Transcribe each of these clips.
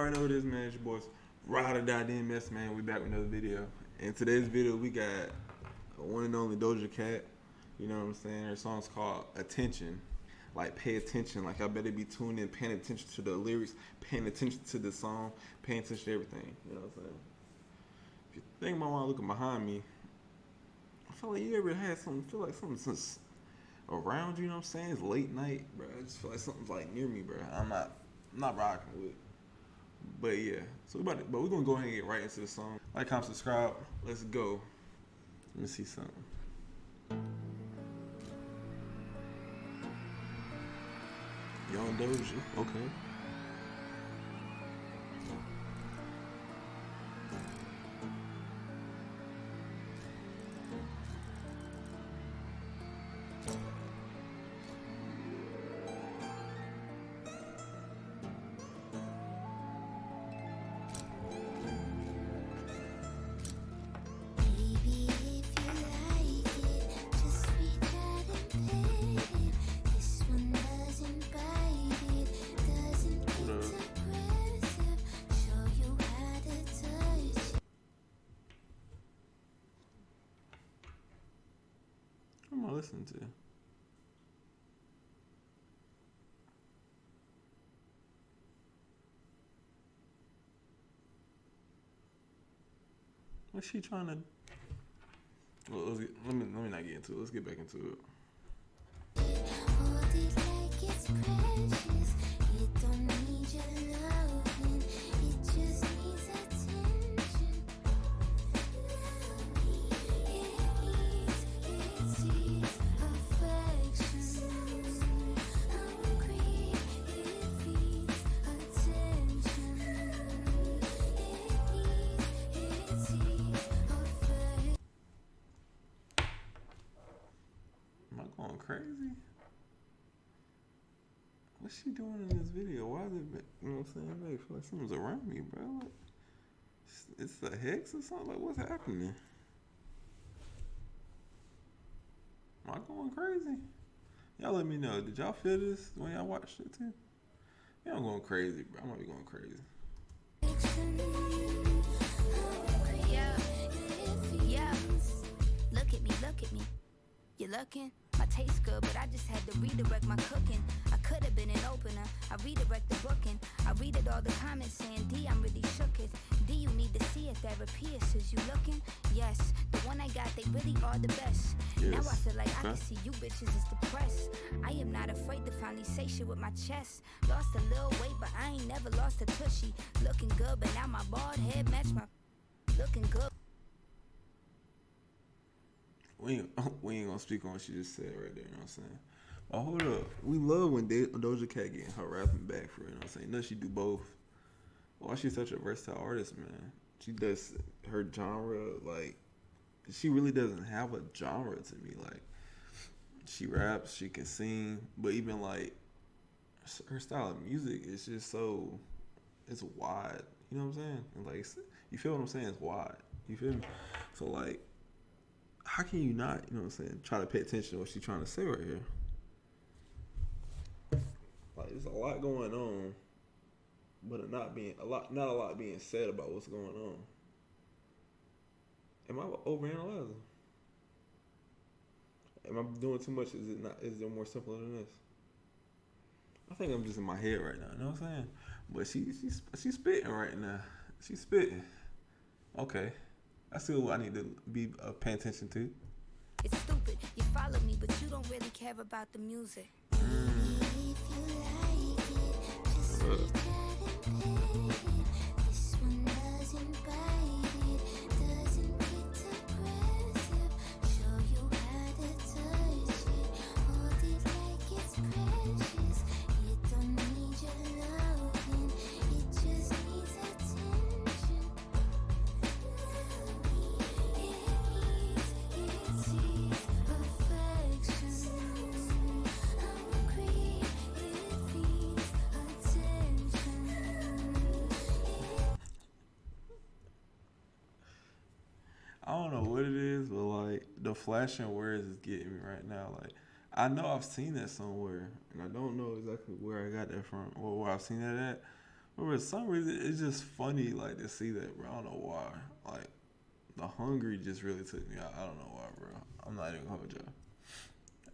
already know what it is, man. It's your boys, Ride or Die DMS, man. We back with another video. In today's video, we got one and only Doja Cat. You know what I'm saying? Her song's called Attention. Like, pay attention. Like, I better be tuned in, paying attention to the lyrics, paying attention to the song, paying attention to everything. You know what I'm saying? If you think about why looking behind me, I feel like you ever had something, feel like something's around you, you know what I'm saying? It's late night, bro. I just feel like something's like near me, bro. I'm not rocking with it. But yeah, so we're gonna go ahead and get right into the song. Like, comment, subscribe. Let's go. Let me see something. Young Doja, okay. What am I listening to? What's she trying to? Well, let me not get into it. Let's get back into it. Am I going crazy? What's she doing in this video? Why is it, you know what I'm saying? I feel like someone's around me, bro. Like, it's a hex or something? Like, what's happening? Am I going crazy? Y'all let me know. Did y'all feel this when y'all watched it too? Yeah, I'm going crazy, bro. I might be going crazy. Yeah. Look at me. You looking? My taste good, but I just had to redirect my cooking. I could have been an opener. I redirect the booking. I read it all the comments saying, D, I'm really shook it. D, you need to see a therapist. Is you looking? Yes. The one I got, they really are the best. Yes. Now I feel like I can see you bitches is depressed. I am not afraid to finally say shit with my chest. Lost a little weight, but I ain't never lost a tushy. Looking good, but now my bald head match my looking good. We ain't gonna speak on what she just said right there, you know what I'm saying? But hold up. We love when Doja Cat getting her rapping back for it, you know what I'm saying? No, she do both. Why she's such a versatile artist, man. She does her genre, like, she really doesn't have a genre to me. Like, she raps, she can sing, but even, like, her style of music is just so, it's wide. You know what I'm saying? And, like, you feel what I'm saying? It's wide. You feel me? So, like, how can you not, you know what I'm saying, try to pay attention to what she's trying to say right here? Like, there's a lot going on, but not a lot being said about what's going on. Am I overanalyzing? Am I doing too much? Is it not? Is it more simple than this? I think I'm just in my head right now. You know what I'm saying? But she's spitting right now. She's spitting. Okay. I see what I need to be paying attention to. It's stupid. You follow me, but you don't really care about the music. I don't know what it is, but like the flashing words is getting me right now. Like, I know I've seen that somewhere, and I don't know exactly where I got that from or where I've seen that at. But for some reason, it's just funny, like, to see that, bro. I don't know why. Like, the hungry just really took me out. I don't know why, bro. I'm not even gonna hold y'all.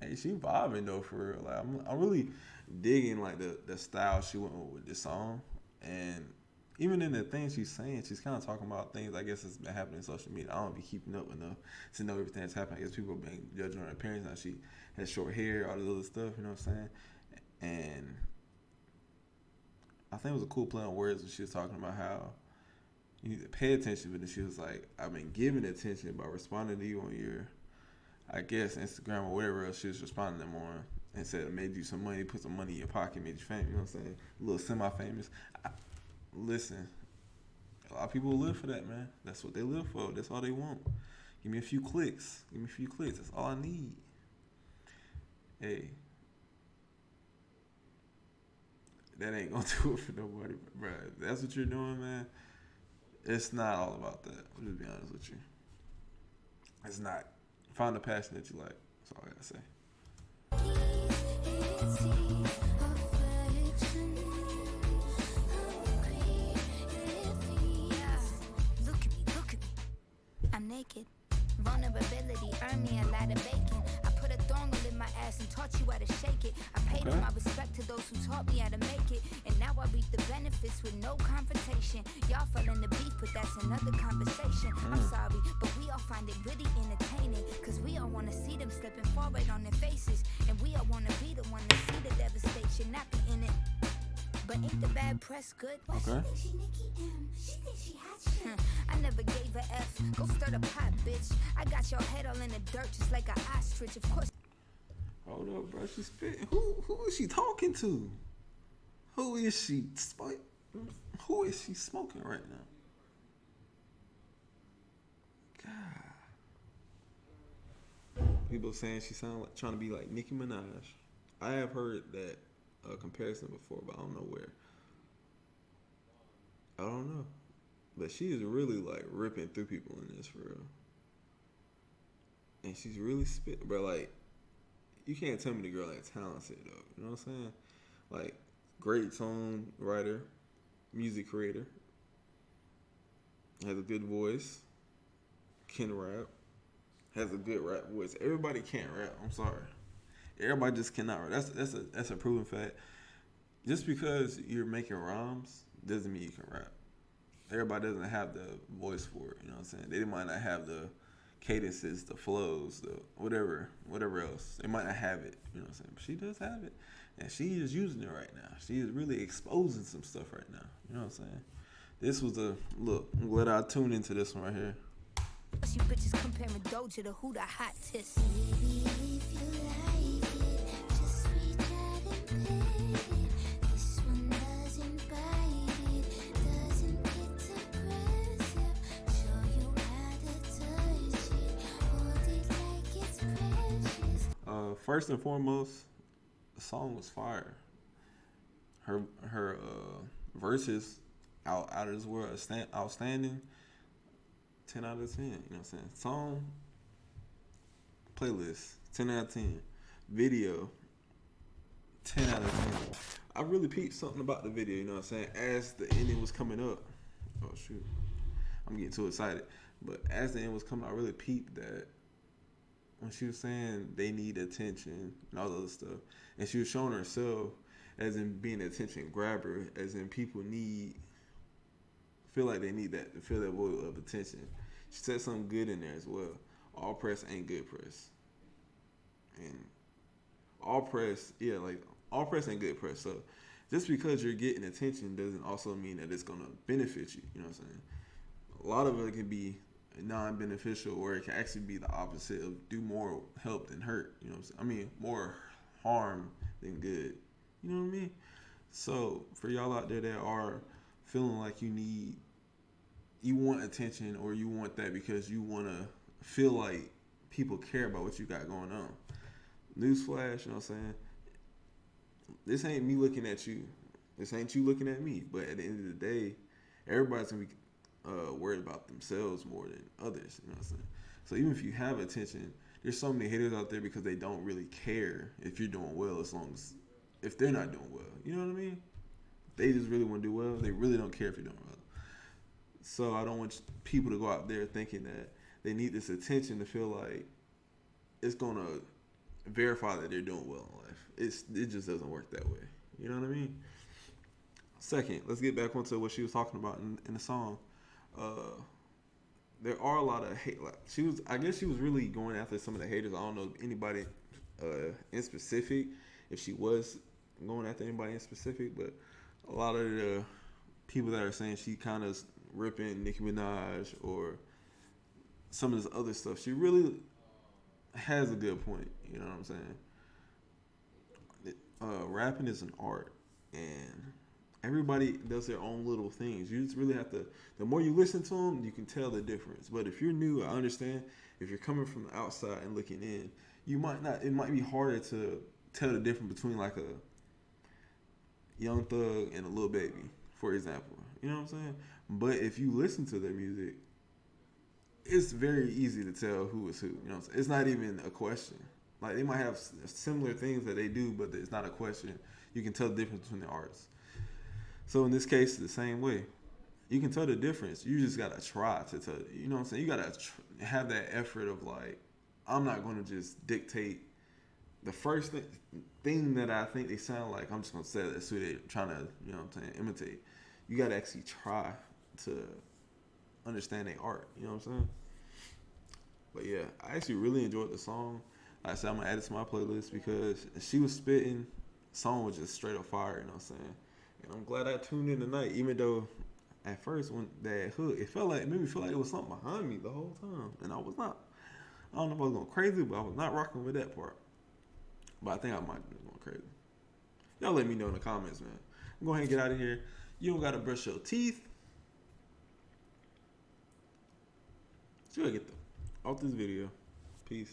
Hey, she vibing though, for real. Like, I'm really digging like the style she went with this song, and even in the things she's saying, she's kind of talking about things I guess that's been happening in social media. I don't be keeping up enough to know everything that's happening. I guess people have been judging her appearance. Now she has short hair, all this other stuff. You know what I'm saying? And I think it was a cool play on words when she was talking about how you need to pay attention, but then she was like, I've been giving attention by responding to you on your, I guess, Instagram or whatever else she was responding to them on, and said it made you some money, put some money in your pocket, made you famous, you know what I'm saying? A little semi-famous. Listen, a lot of people live for that, man. That's what they live for. That's all they want. Give me a few clicks. Give me a few clicks. That's all I need. Hey. That ain't gonna do it for nobody, bro. If that's what you're doing, man, it's not all about that. I'll just be honest with you. It's not. Find the passion that you like. That's all I gotta say. Look at me. I'm naked. Vulnerability earned me a lot of bacon. I put a thong in my ass and taught you how to shake it. I paid all my respect to those who taught me how to make it. And now I reap the benefits with no confrontation. Y'all fell in the beef, but that's another conversation. I'm sorry, but we all find it really entertaining. Cause we all wanna see them slipping forward on their faces. And we all wanna be the one to see the devastation, not be in it. But ain't the bad press good? Okay. She Nicki M. She thinks she hot shit. I never gave a F. Go stir the pot, bitch. I got your head all in the dirt just like an ostrich. Of course. Hold up, bro. She's spitting. Who is she talking to? Who is she? Who is she smoking right now? God. People saying she sound like trying to be like Nicki Minaj. I have heard that comparison before, but I don't know where. I don't know. But she is really like ripping through people in this, for real. And she's really spit, bro. Like, you can't tell me the girl ain't talented though. You know what I'm saying? Like, great song writer, music creator, has a good voice, can rap, has a good rap voice. Everybody can't rap. I'm sorry. Everybody just cannot rap. That's a proven fact. Just because you're making rhymes doesn't mean you can rap. Everybody doesn't have the voice for it. You know what I'm saying? They might not have the cadences, the flows, the whatever else. They might not have it. You know what I'm saying? But she does have it, and she is using it right now. She is really exposing some stuff right now. You know what I'm saying? This was a look. I'm glad I tuned into this one right here. You bitches comparing Doja to who the hottest. Baby, if you like it, just reach out and pet it. This one doesn't bite it, doesn't get aggressive. Show you how to touch it, hold it like it's precious. First and foremost, the song was fire. Her verses out of this world, outstanding. 10 out of 10, you know what I'm saying? Song, playlist, 10 out of 10. Video, 10 out of 10. I really peeped something about the video, you know what I'm saying? As the ending was coming up, oh shoot, I'm getting too excited. But as the end was coming, I really peeped that when she was saying they need attention and all the other stuff, and she was showing herself as in being an attention grabber, as in people feel like they need that, to feel that void of attention. She said something good in there as well. All press ain't good press. And all press ain't good press. So just because you're getting attention doesn't also mean that it's gonna benefit you. You know what I'm saying? A lot of it can be non-beneficial, or it can actually be the opposite of do more help than hurt. You know what I'm saying? I mean, more harm than good. You know what I mean? So for y'all out there that are feeling like you want attention, or you want that because you want to feel like people care about what you got going on. Newsflash, you know what I'm saying? This ain't me looking at you. This ain't you looking at me. But at the end of the day, everybody's going to be worried about themselves more than others. You know what I'm saying? So even if you have attention, there's so many haters out there because they don't really care if you're doing well, as long as if they're not doing well. You know what I mean? They just really want to do well. They really don't care if you're doing well. So I don't want people to go out there thinking that they need this attention to feel like it's gonna verify that they're doing well in life. It just doesn't work that way. You know what I mean? Second, let's get back onto what she was talking about in the song. There are a lot of hate. Like I guess she was really going after some of the haters. I don't know anybody in specific, if she was going after anybody in specific, but a lot of the people that are saying she kind of ripping Nicki Minaj or some of this other stuff, she really has a good point. You know what I'm saying? Rapping is an art, and everybody does their own little things. You just really have to. The more you listen to them, you can tell the difference. But if you're new, I understand. If you're coming from the outside and looking in, you might not. It might be harder to tell the difference between like a Young Thug and a Lil Baby, for example. You know what I'm saying? But if you listen to their music, it's very easy to tell who is who. You know what I'm saying? It's not even a question. Like they might have similar things that they do, but it's not a question. You can tell the difference between the artists. So in this case, the same way. You can tell the difference. You just gotta try to tell. You know what I'm saying? You gotta have that effort of like, I'm not gonna just dictate the first thing that I think they sound like. I'm just gonna say that's who they're trying to, you know what I'm saying, imitate. You gotta actually try to understand their art. You know what I'm saying? But yeah, I actually really enjoyed the song. Like I said, I'm gonna add it to my playlist because she was spitting. The song was just straight up fire. You know what I'm saying? And I'm glad I tuned in tonight, even though at first when that hook, it made me feel like it was something behind me the whole time, and I was not. I don't know if I was going crazy, but I was not rocking with that part. But I think I might have been going crazy. Y'all let me know in the comments, man. I'm going to get out of here. You don't got to brush your teeth. So you gotta get off this video. Peace.